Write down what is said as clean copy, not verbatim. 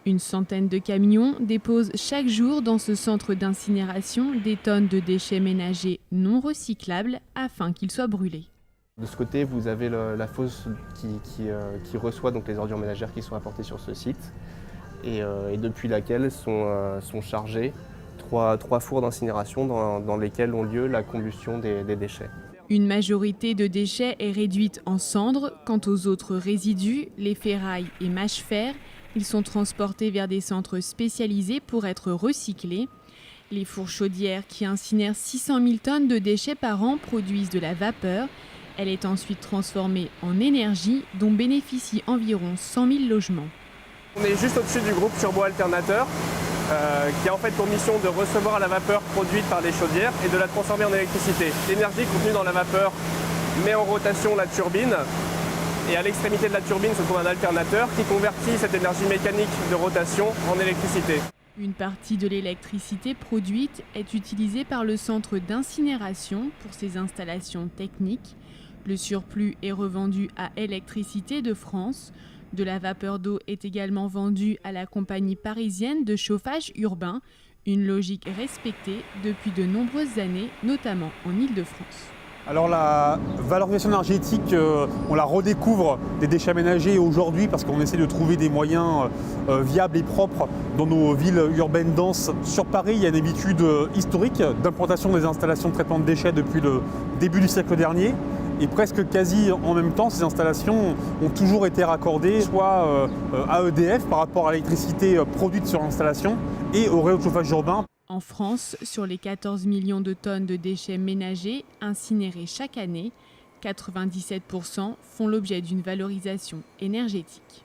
Une centaine de camions déposent chaque jour dans ce centre d'incinération des tonnes de déchets ménagers non recyclables afin qu'ils soient brûlés. De ce côté, vous avez la fosse qui reçoit donc les ordures ménagères qui sont apportées sur ce site et depuis laquelle sont chargés trois fours d'incinération dans lesquels ont lieu la combustion des déchets. Une majorité de déchets est réduite en cendres. Quant aux autres résidus, les ferrailles et mâches-fer, ils sont transportés vers des centres spécialisés pour être recyclés. Les fours chaudières qui incinèrent 600 000 tonnes de déchets par an produisent de la vapeur. Elle est ensuite transformée en énergie dont bénéficient environ 100 000 logements. On est juste au-dessus du groupe Turbo Alternateur qui a en fait pour mission de recevoir la vapeur produite par les chaudières et de la transformer en électricité. L'énergie contenue dans la vapeur met en rotation la turbine et à l'extrémité de la turbine se trouve un alternateur qui convertit cette énergie mécanique de rotation en électricité. Une partie de l'électricité produite est utilisée par le centre d'incinération pour ses installations techniques. Le surplus est revendu à Électricité de France. De la vapeur d'eau est également vendue à la compagnie parisienne de chauffage urbain, une logique respectée depuis de nombreuses années, notamment en Île-de-France. Alors la valorisation énergétique, on la redécouvre des déchets ménagers aujourd'hui parce qu'on essaie de trouver des moyens viables et propres dans nos villes urbaines denses. Sur Paris, il y a une habitude historique d'implantation des installations de traitement de déchets depuis le début du siècle dernier. Et presque quasi en même temps, ces installations ont toujours été raccordées soit à EDF par rapport à l'électricité produite sur l'installation et au réseau de chauffage urbain. En France, sur les 14 millions de tonnes de déchets ménagers incinérés chaque année, 97% font l'objet d'une valorisation énergétique.